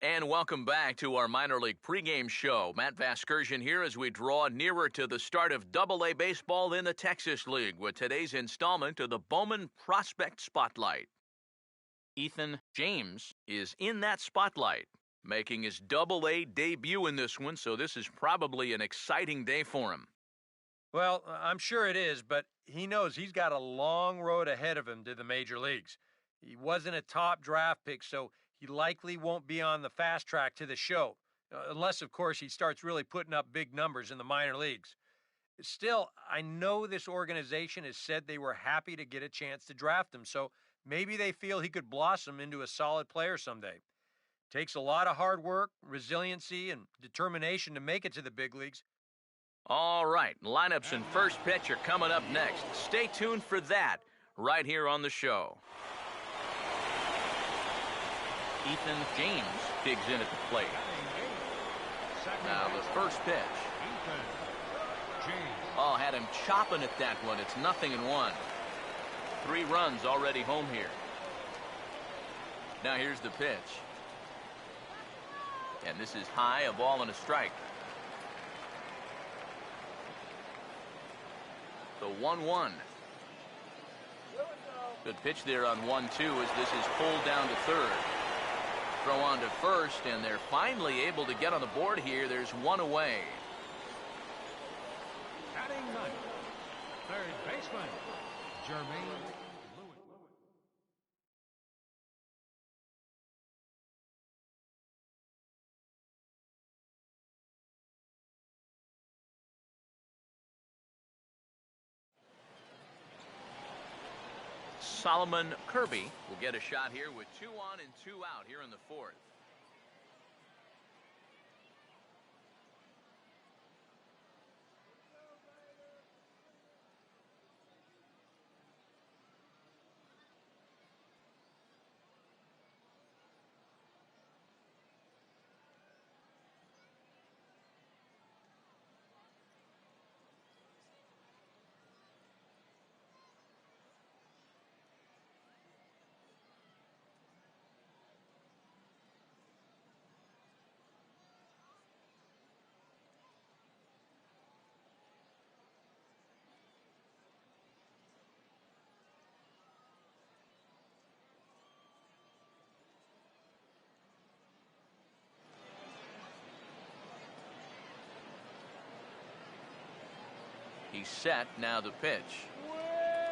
And welcome back to our minor league pregame show. Matt Vasgersian here as we draw nearer to the start of Double-A baseball in the Texas League with today's installment of the Bowman Prospect Spotlight. Ethan James is in that spotlight, making his Double-A debut in this one, so this is probably an exciting day for him. Well, I'm sure it is, but he knows he's got a long road ahead of him to the major leagues. He wasn't a top draft pick, so he likely won't be on the fast track to the show, unless, of course, he starts really putting up big numbers in the minor leagues. Still, I know this organization has said they were happy to get a chance to draft him, so maybe they feel he could blossom into a solid player someday. Takes a lot of hard work, resiliency, and determination to make it to the big leagues. All right, lineups and first pitch are coming up next. Stay tuned for that right here on the show. Ethan James digs in at the plate. Now the first pitch. Oh, had him chopping at that one. It's 0-1. 3 runs already home here. Now here's the pitch. And this is high, a ball and a strike. The 1-1. Good pitch there on 1-2 as this is pulled down to third. Throw on to first, and they're finally able to get on the board here. There's one away. Batting ninth, third baseman, Jermaine Lewis. Solomon Kirby will get a shot here with 2 on and 2 out here in the fourth. He's set, now the pitch.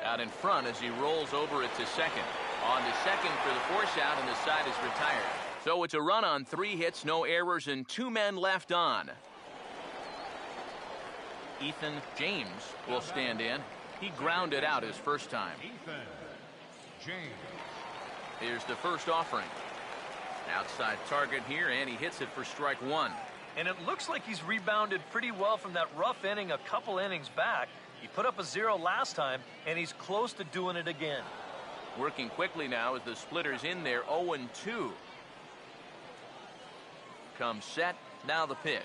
Out in front as he rolls over it to second. On to second for the force out, and the side is retired. So it's a run on 3 hits, no errors, and 2 men left on. Ethan James will stand in. He grounded out his first time. Ethan James. Here's the first offering. Outside target here, and he hits it for strike 1. And it looks like he's rebounded pretty well from that rough inning a couple innings back. He put up a 0 last time, and he's close to doing it again. Working quickly now as the splitter's in there, 0-2. Comes set, now the pitch.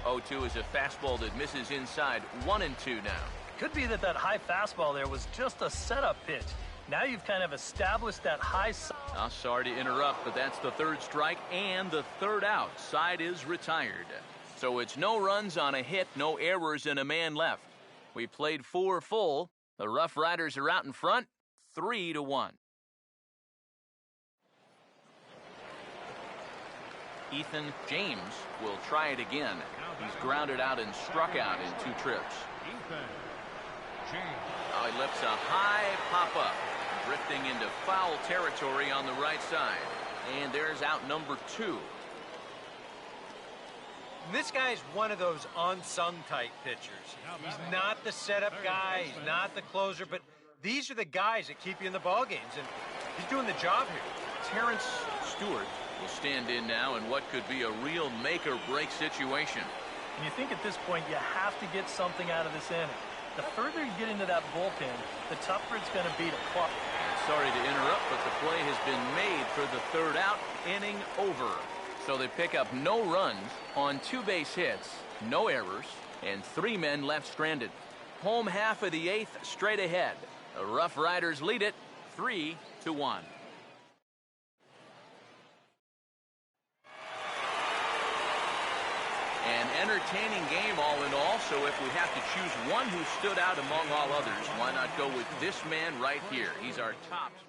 0-2 is a fastball that misses inside, 1-2 now. Could be that high fastball there was just a setup pitch. Now you've kind of established that high side. Oh, sorry to interrupt, but that's the 3rd strike and the 3rd out. Side is retired. So it's no runs on a hit, no errors, and a man left. We played 4 full. The Rough Riders are out in front, 3-1. Ethan James will try it again. He's grounded out and struck out in 2 trips. Ethan James. Oh, he lifts a high pop-up, drifting into foul territory on the right side. And there's out number 2. This guy's one of those unsung type pitchers. He's not the setup guy, he's not the closer, but these are the guys that keep you in the ball games, and he's doing the job here. Terrence Stewart will stand in now in what could be a real make-or-break situation. And you think at this point you have to get something out of this inning. The further you get into that bullpen, the tougher it's going to be to plug. Sorry to interrupt, but the play has been made for the 3rd out, inning over. So they pick up no runs on 2 base hits, no errors, and 3 men left stranded. Home half of the 8th straight ahead. The Rough Riders lead it 3-1. entertaining game all in all, so if we have to choose one who stood out among all others, why not go with this man right here? He's our top player.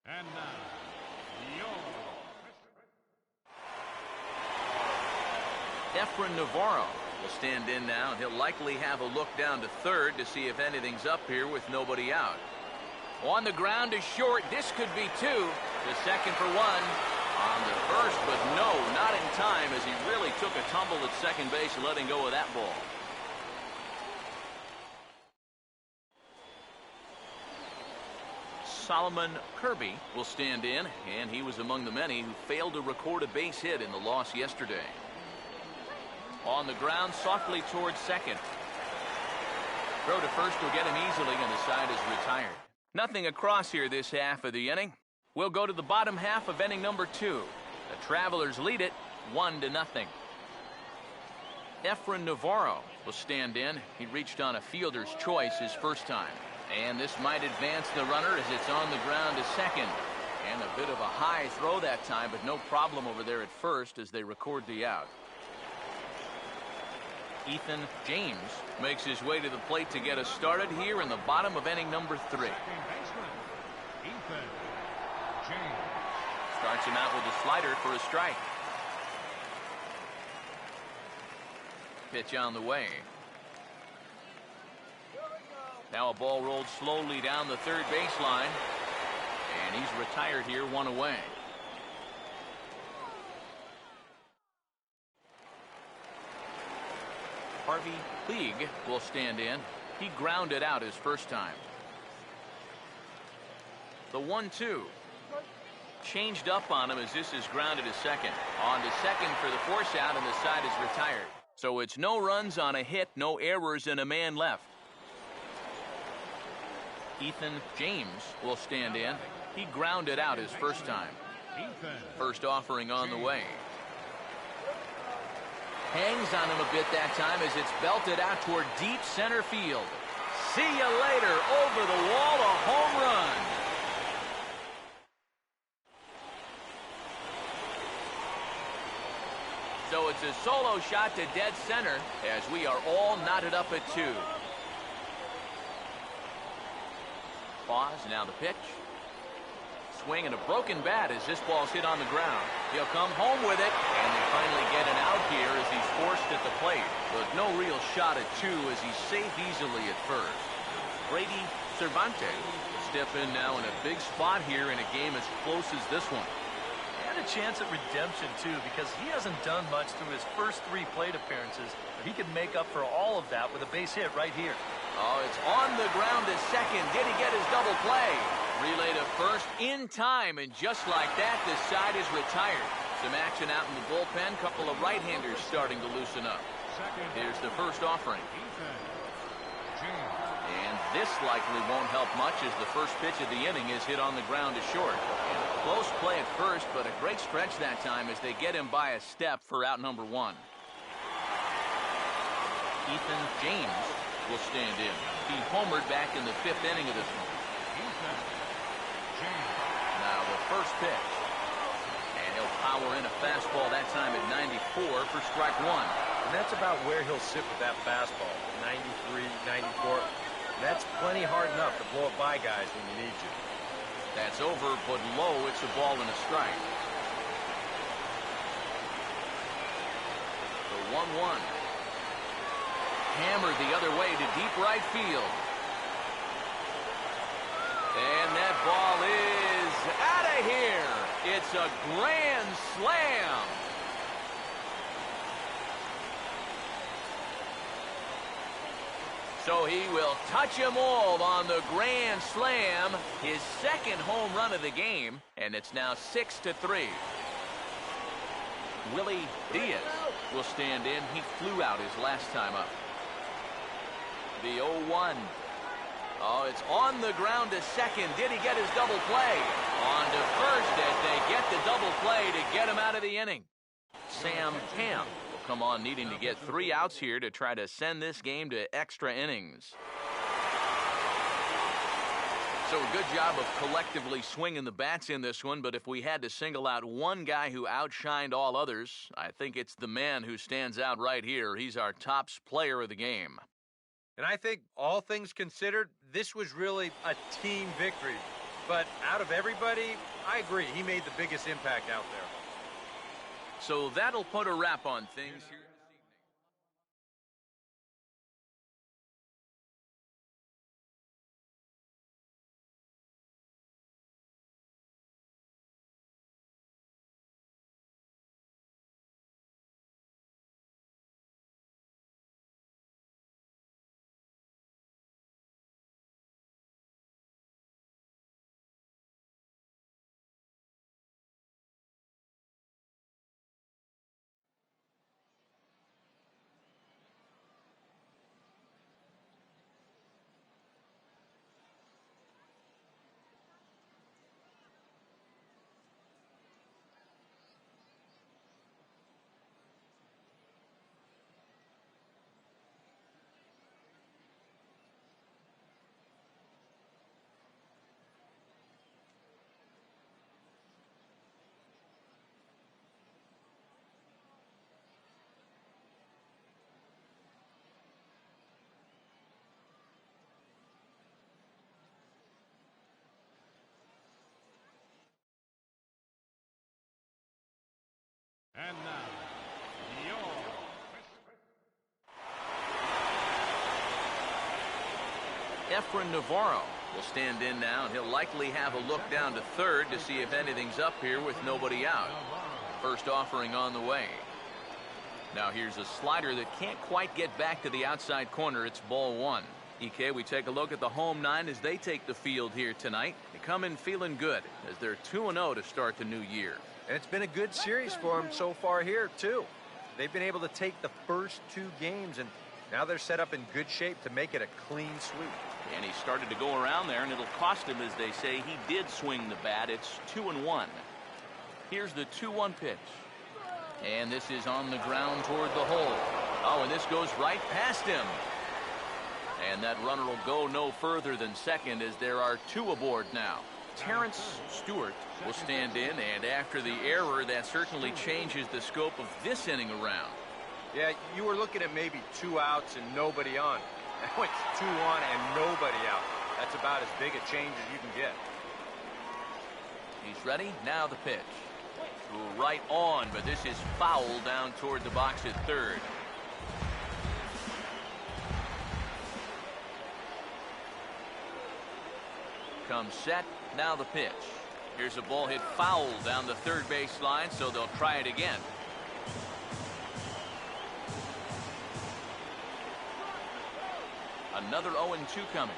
And now, your Efren Navarro will stand in now, and he'll likely have a look down to third to see if anything's up here with nobody out. On the ground is short. This could be two. The second for one. On the first, but no, not in time, as he really took a tumble at second base, letting go of that ball. Solomon Kirby will stand in, and he was among the many who failed to record a base hit in the loss yesterday. On the ground, softly towards second. Throw to first will get him easily, and the side is retired. Nothing across here this half of the inning. We'll go to the bottom half of inning number 2. The Travelers lead it 1-0. Efren Navarro will stand in. He reached on a fielder's choice his first time. And this might advance the runner as it's on the ground to second. And a bit of a high throw that time, but no problem over there at first as they record the out. Ethan James makes his way to the plate to get us started here in the bottom of inning number 3. second baseman, Ethan James. Starts him out with a slider for a strike. Pitch on the way. Now a ball rolled slowly down the third baseline. And he's retired here, 1 away. Harvey League will stand in. He grounded out his first time. The 1-2. Changed up on him as this is grounded to second. On to second for the force out, and the side is retired. So it's no runs on a hit, no errors, and a man left. Ethan James will stand in. He grounded out his first time. First offering on the way. Hangs on him a bit that time as it's belted out toward deep center field. See you later. Over the wall, a home run. So it's a solo shot to dead center as we are all knotted up at 2. Pause, now the pitch. Swing and a broken bat as this ball's hit on the ground. He'll come home with it, and they finally get an out here as he's forced at the plate. But no real shot at 2 as he's safe easily at first. Brady Cervantes will step in now in a big spot here in a game as close as this one. And a chance at redemption, too, because he hasn't done much through his first 3 plate appearances. But he could make up for all of that with a base hit right here. Oh, it's on the ground to second. Did he get his double play? Relay to first in time, and just like that, the side is retired. Some action out in the bullpen. Couple of right-handers starting to loosen up. Here's the first offering. And this likely won't help much as the first pitch of the inning is hit on the ground to short. And a close play at first, but a great stretch that time as they get him by a step for out number 1. Ethan James will stand in. He homered back in the 5th inning of this one. Now the first pitch. And he'll power in a fastball that time at 94 for strike 1. And that's about where he'll sit with that fastball. 93, 94. That's plenty hard enough to blow it by guys when you need to. That's over, but low. It's a ball and a strike. The 1-1. Hammered the other way to deep right field. And that ball is out of here. It's a grand slam. So he will touch them all on the grand slam, his second home run of the game, and it's now 6-3. Willie Diaz will stand in. He flew out his last time up. The 0-1. Oh, it's on the ground to second. Did he get his double play? On to first as they get the double play to get him out of the inning. Sam Ham will come on needing to get 3 outs here to try to send this game to extra innings. So a good job of collectively swinging the bats in this one, but if we had to single out one guy who outshined all others, I think it's the man who stands out right here. He's our top player of the game. And I think, all things considered, this was really a team victory. But out of everybody, I agree, he made the biggest impact out there. So that'll put a wrap on things here. And now, your... Efren Navarro will stand in now, and he'll likely have a look down to third to see if anything's up here with nobody out. First offering on the way. Now here's a slider that can't quite get back to the outside corner. It's ball 1. EK, we take a look at the home 9 as they take the field here tonight. They come in feeling good as they're 2-0 to start the new year. And it's been a good series for them so far here, too. They've been able to take the first 2 games, and now they're set up in good shape to make it a clean sweep. And he started to go around there, and it'll cost him, as they say. He did swing the bat. It's 2-1. Here's the 2-1 pitch. And this is on the ground toward the hole. Oh, and this goes right past him. And that runner will go no further than second as there are 2 aboard now. Terrence Stewart will stand in, and after the error, that certainly changes the scope of this inning around. Yeah, you were looking at maybe 2 outs and nobody on. Now it's 2 on and nobody out. That's about as big a change as you can get. He's ready. Now the pitch. Right on, but this is foul down toward the box at third. Comes set. Now the pitch. Here's a ball hit foul down the third base line, so they'll try it again. Another 0-2 coming.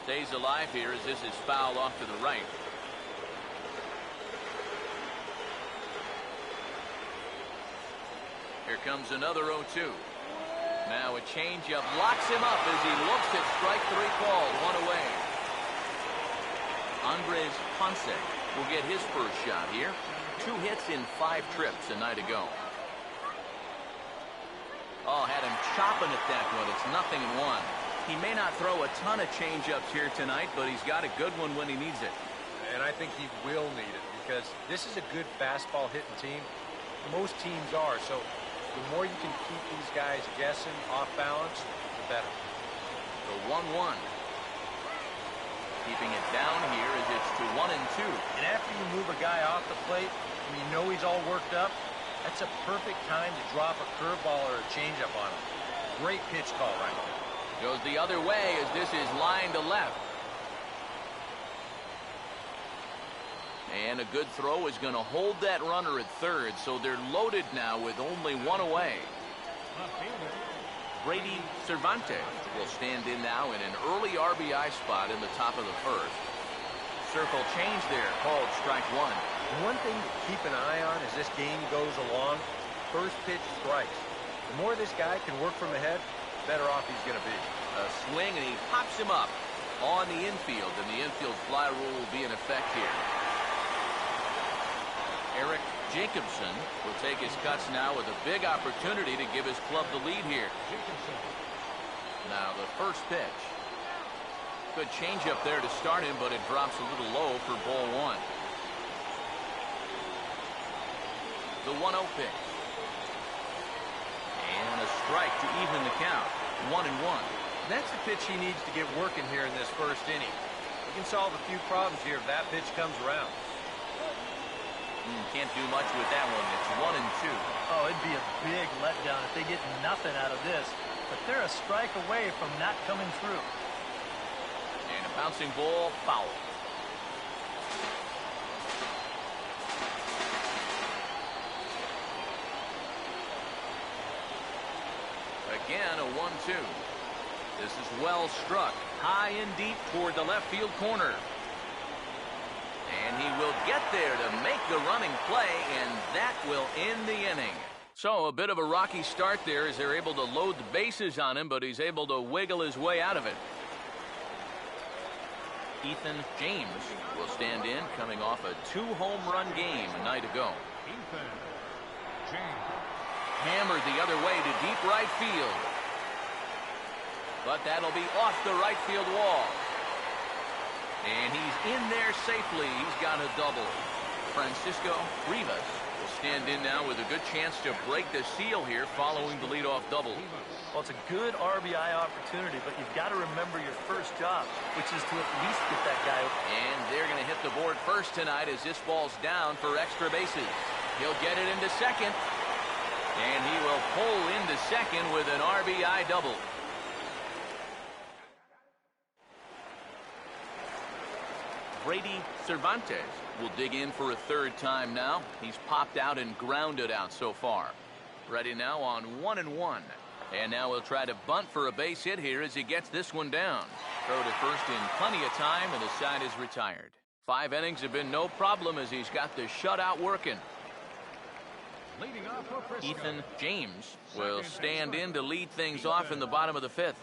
Stays alive here as this is fouled off to the right. Here comes another 0-2. Now a changeup locks him up as he looks at strike 3 called. 1 away. Andres Ponce will get his first shot here. 2 hits in 5 trips a night ago. Oh, had him chopping at that one. It's 0-1. He may not throw a ton of changeups here tonight, but he's got a good one when he needs it. And I think he will need it because this is a good fastball hitting team. Most teams are, so the more you can keep these guys guessing off balance, the better. The 1-1. Keeping it down here as it's to 1-2. And after you move a guy off the plate and you know he's all worked up, that's a perfect time to drop a curveball or a changeup on him. Great pitch call right there. Goes the other way as this is line to left. And a good throw is going to hold that runner at third, so they're loaded now with only one away. Brady Cervantes will stand in now in an early RBI spot in the top of the first. Circle change there, called strike one. One thing to keep an eye on as this game goes along, first pitch strikes. The more this guy can work from ahead, the better off he's going to be. A swing, and he pops him up on the infield, and the infield fly rule will be in effect here. Eric Jacobson will take his cuts now with a big opportunity to give his club the lead here. Now the first pitch. Good changeup there to start him, but it drops a little low for ball one. The 1-0 pitch. And a strike to even the count. 1-1. That's the pitch he needs to get working here in this first inning. He can solve a few problems here if that pitch comes around. Can't do much with that one. It's 1-2. Oh, it'd be a big letdown if they get nothing out of this. But they're a strike away from not coming through. And a bouncing ball, foul. Again, a 1-2. This is well struck. High and deep toward the left field corner. And he will get there to make the running play, and that will end the inning. So a bit of a rocky start there as they're able to load the bases on him, but he's able to wiggle his way out of it. Ethan James will stand in, coming off a 2-home run game a night ago. Ethan James. Hammered the other way to deep right field. But that'll be off the right field wall. And he's in there safely. He's got a double. Francisco Rivas will stand in now with a good chance to break the seal here following the leadoff double. Well, it's a good RBI opportunity, but you've got to remember your first job, which is to at least get that guy open. And they're going to hit the board first tonight as this ball's down for extra bases. He'll get it into second. And he will pull into second with an RBI double. Brady Cervantes will dig in for a third time now. He's popped out and grounded out so far. Ready now on 1-1. And now he'll try to bunt for a base hit here as he gets this one down. Throw to first in plenty of time, and the side is retired. 5 innings have been no problem as he's got the shutout working. Leading off for Frisco. Ethan James will stand in to lead things off in the bottom of the 5th.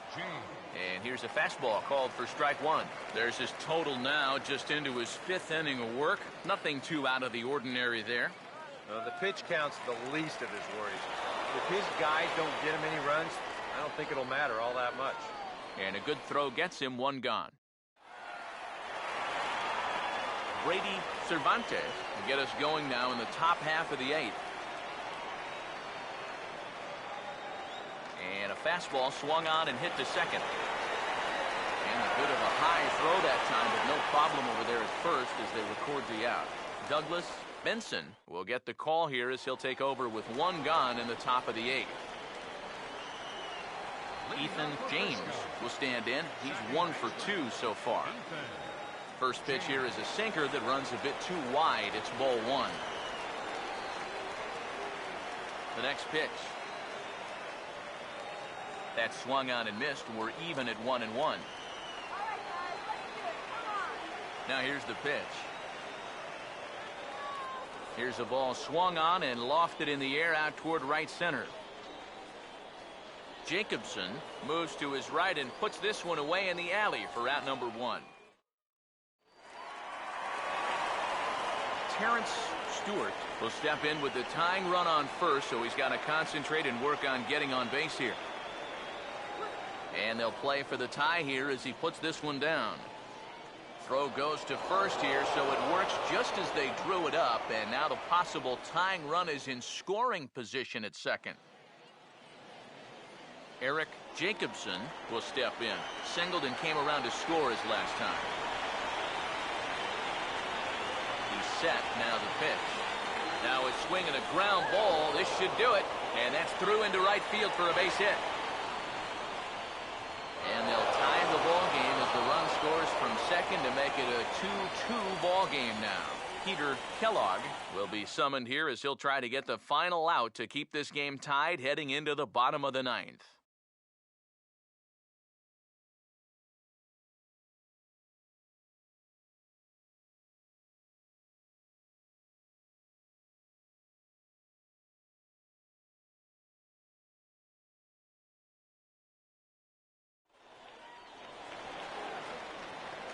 And here's a fastball called for strike one. There's his total now, just into his 5th inning of work. Nothing too out of the ordinary there. The pitch count's the least of his worries. If his guys don't get him any runs, I don't think it'll matter all that much. And a good throw gets him one gone. Brady Cervantes will get us going now in the top half of the 8th. And a fastball swung on and hit to second. And a bit of a high throw that time, but no problem over there at first as they record the out. Douglas Benson will get the call here as he'll take over with one gone in the top of the 8th. Ethan James will stand in. He's 1 for 2 so far. First pitch here is a sinker that runs a bit too wide. It's ball one. The next pitch. That swung on and missed. We're even at 1-1. Now here's the pitch. Here's a ball swung on and lofted in the air out toward right center. Jacobson moves to his right and puts this one away in the alley for out number 1. Terrence Stewart will step in with the tying run on first, so he's got to concentrate and work on getting on base here. And they'll play for the tie here as he puts this one down. Throw goes to first here, so it works just as they drew it up, and now the possible tying run is in scoring position at second. Eric Jacobson will step in. Singleton came around to score his last time. He's set, now the pitch. Now it's swinging a ground ball. This should do it, and that's through into right field for a base hit. And they'll tie the ball game as the run scores from second to make it a 2-2 ball game now. Peter Kellogg will be summoned here as he'll try to get the final out to keep this game tied heading into the bottom of the ninth.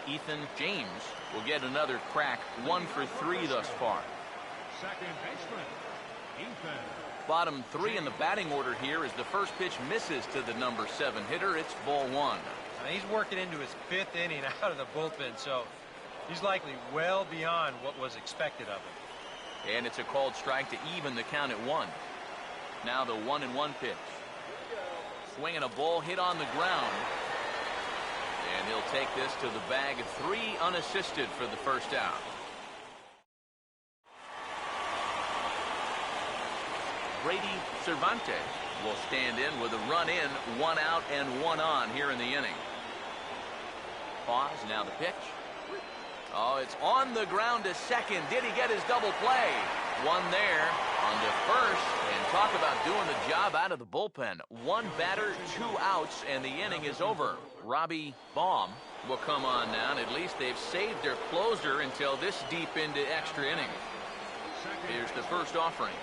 Ethan James will get another crack, 1 for 3 thus far. Second baseman, Ethan. Bottom 3 in the batting order here as the first pitch misses to the number 7 hitter. It's ball 1. Now he's working into his 5th inning out of the bullpen, so he's likely well beyond what was expected of him. And it's a called strike to even the count at 1. Now the 1-1 pitch. Swinging a ball hit on the ground. And he'll take this to the bag of 3 unassisted for the first out. Brady Cervantes will stand in with a run in, 1 out and 1 on here in the inning. Pause, now the pitch. Oh, it's on the ground to second. Did he get his double play? One there on to first. And talk about doing the job out of the bullpen. 1 batter, 2 outs, and the inning is over. Robbie Baum will come on now, and at least they've saved their closer until this deep into extra innings. Here's the first offering.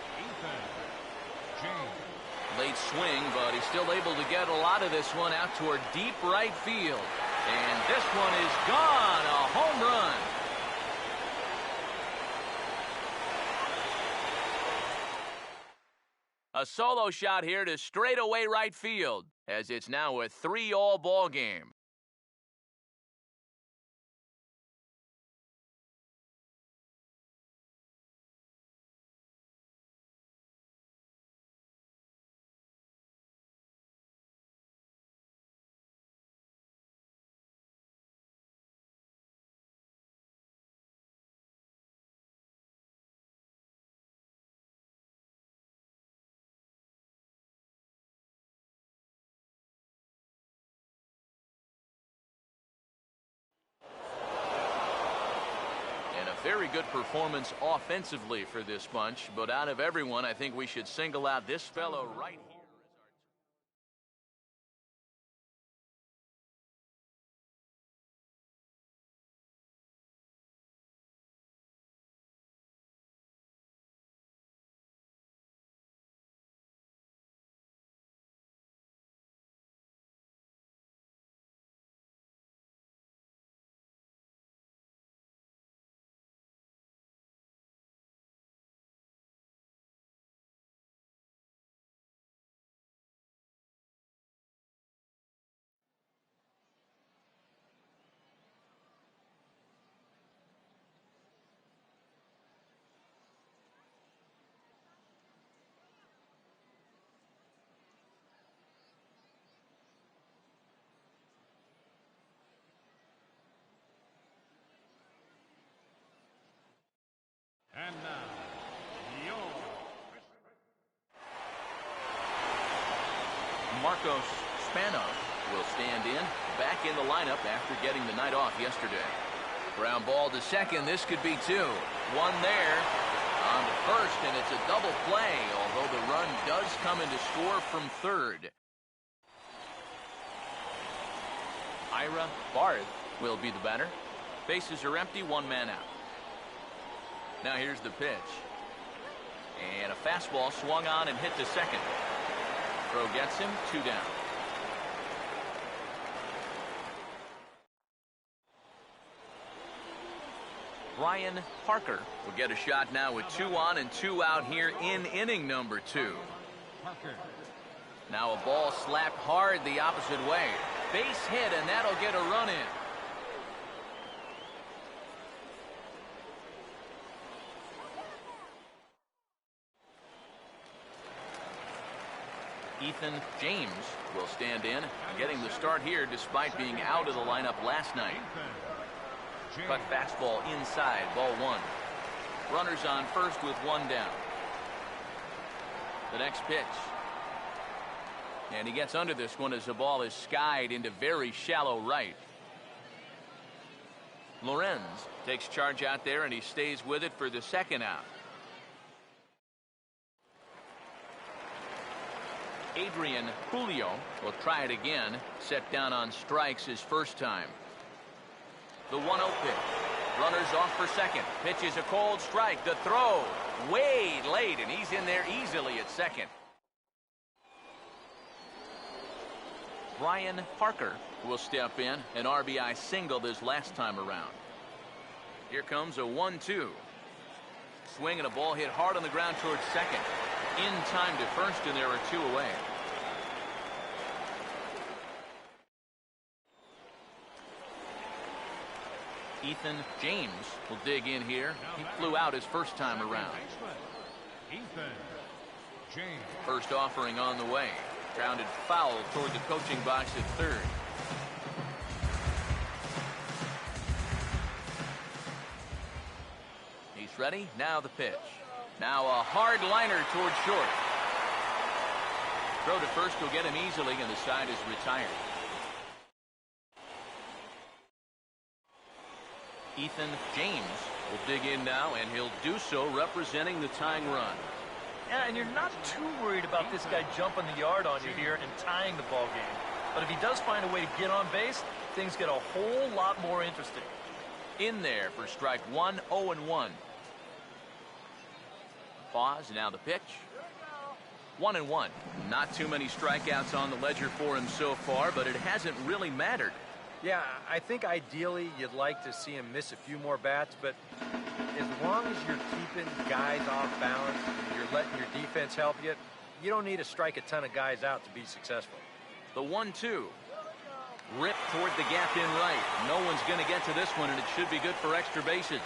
Late swing, but he's still able to get a lot of this one out toward deep right field. And this one is gone, a home run. A solo shot here to straightaway right field, as it's now a 3-all ball game. Very good performance offensively for this bunch, but out of everyone, I think we should single out this fellow right here. And now, your Marcos Spanos will stand in, back in the lineup after getting the night off yesterday. Ground ball to second. This could be 2. 1 there on to first, and it's a double play, although the run does come in to score from third. Ira Barth will be the batter. Bases are empty, 1 man out. Now here's the pitch. And a fastball swung on and hit to second. Throw gets him, 2 down. Brian Parker will get a shot now with 2 on and 2 out here in inning number 2. Parker. Now a ball slapped hard the opposite way. Base hit, and that'll get a run in. Ethan James will stand in, getting the start here despite being out of the lineup last night. Cut fastball inside, ball one. Runners on first with one down. The next pitch. And he gets under this one as the ball is skied into very shallow right. Lorenz takes charge out there, and he stays with it for the second out. Adrian Julio will try it again. Set down on strikes his first time. The 1-0 pitch. Runners off for second. Pitch is a cold strike. The throw way late, and he's in there easily at second. Brian Parker will step in. An RBI single this last time around. Here comes a 1-2. Swing and a ball hit hard on the ground towards second. In time to first, and there are two away. Ethan James will dig in here. He flew out his first time around. First offering on the way. Grounded foul toward the coaching box at third. He's ready. Now the pitch. Now a hard liner toward short. Throw to first will get him easily, and the side is retired. Ethan James will dig in now, and he'll do so representing the tying run. Yeah, and you're not too worried about this guy jumping the yard on you here and tying the ball game. But if he does find a way to get on base, things get a whole lot more interesting. In there for strike one, 0-1. Pause, now the pitch. 1-1. Not too many strikeouts on the ledger for him so far, but it hasn't really mattered. Yeah, I think ideally you'd like to see him miss a few more bats, but as long as you're keeping guys off balance and you're letting your defense help you, you don't need to strike a ton of guys out to be successful. The 1-2. Rip toward the gap in right. No one's going to get to this one, and it should be good for extra bases.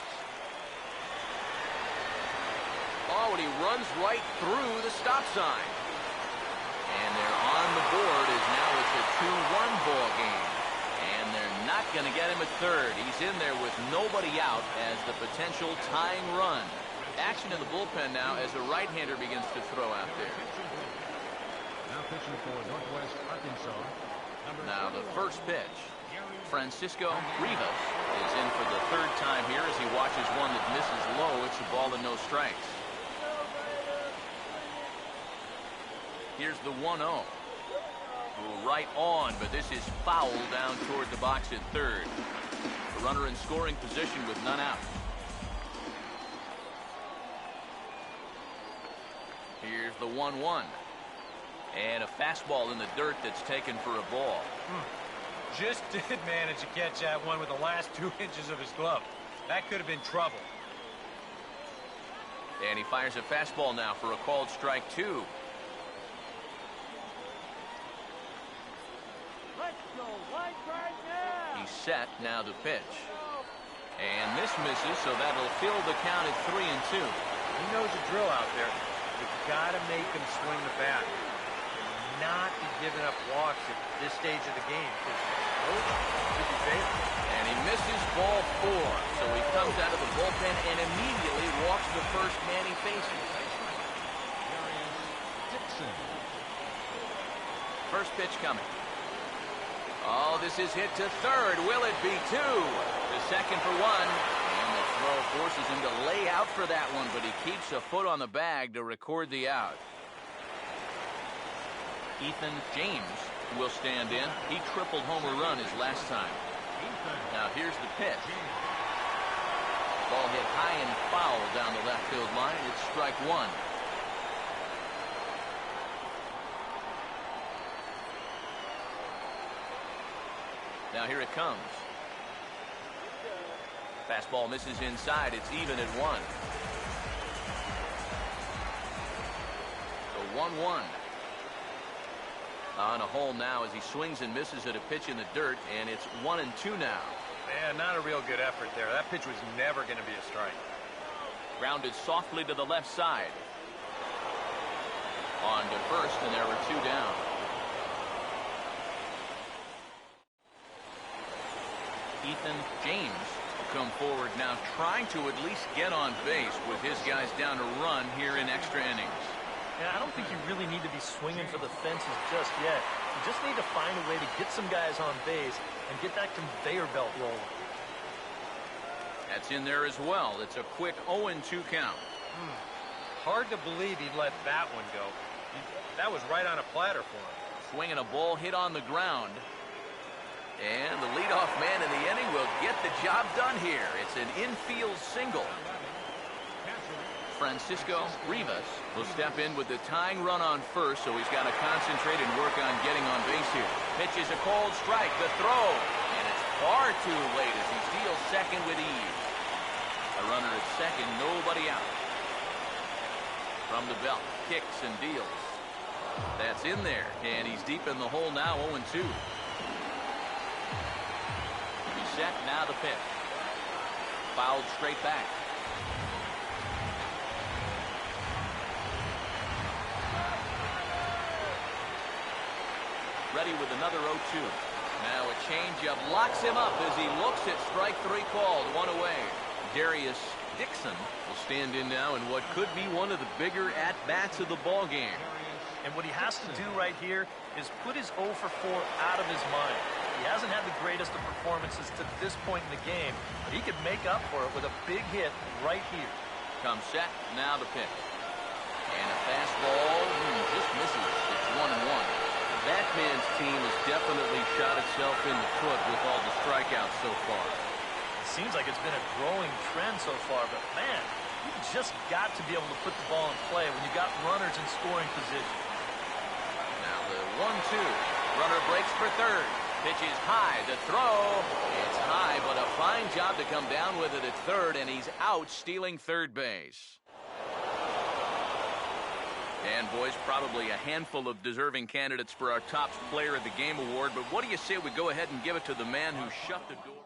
Oh, and he runs right through the stop sign. And they're on the board as now it's a 2-1 ball game. And they're not going to get him at third. He's in there with nobody out as the potential tying run. Action in the bullpen now as a right-hander begins to throw out there. Now pitching for Northwest Arkansas. Now the first pitch. Francisco Rivas is in for the third time here as he watches one that misses low. It's a ball and no strikes. Here's the 1-0. Right on, but this is foul down toward the box at third. The runner in scoring position with none out. Here's the 1-1. And a fastball in the dirt that's taken for a ball. Just did manage to catch that one with the last 2 inches of his glove. That could have been trouble. And he fires a fastball now for a called strike two. He's set, now the pitch. And this misses, so that'll fill the count at 3-2. He knows the drill out there. You've got to make him swing the bat. And not be giving up walks at this stage of the game. And he misses ball 4. So he comes out of the bullpen and immediately walks the first man he faces. First pitch coming. Oh, this is hit to third. Will it be 2? The second for 1. And the throw forces him to lay out for that one, but he keeps a foot on the bag to record the out. Ethan James will stand in. He tripled homer run his last time. Now here's the pitch. Ball hit high and foul down the left field line. It's strike one. Now here it comes. Fastball misses inside. It's even at 1. The 1-1. On a hole now as he swings and misses at a pitch in the dirt, and it's 1-2 now. Man, not a real good effort there. That pitch was never going to be a strike. Grounded softly to the left side. On to first, and there were 2 down. Ethan James will come forward now, trying to at least get on base with his guys down a run here in extra innings. Yeah, I don't think you really need to be swinging for the fences just yet. You just need to find a way to get some guys on base and get that conveyor belt rolling. That's in there as well. It's a quick 0-2 count. Hard to believe he let that one go. That was right on a platter for him. Swinging a ball hit on the ground. And the leadoff man in the inning will get the job done here. It's an infield single. Francisco Rivas will step in with the tying run on first, so he's got to concentrate and work on getting on base here. Pitch is a cold strike, the throw, and it's far too late as he steals second with ease. A runner at second, nobody out. From the belt, kicks and deals. That's in there, and he's deep in the hole now, 0-2. Set, now the pitch. Fouled straight back. Ready with another 0-2. Now a changeup locks him up as he looks at strike 3 called. 1 away. Darius Dixon will stand in now in what could be one of the bigger at-bats of the ball game. And what he has to do right here is put his 0 for 4 out of his mind. He hasn't had the greatest of performances to this point in the game, but he could make up for it with a big hit right here. Comes set, now the pitch. And a fastball just misses. It's 1-1. That man's team has definitely shot itself in the foot with all the strikeouts so far. It seems like it's been a growing trend so far, but man, you just got to be able to put the ball in play when you got runners in scoring position. Now the 1-2. Runner breaks for third. Pitch is high. The throw. It's high, but a fine job to come down with it at third, and he's out stealing third base. And, boys, probably a handful of deserving candidates for our top player of the game award, but what do you say we go ahead and give it to the man who shut the door?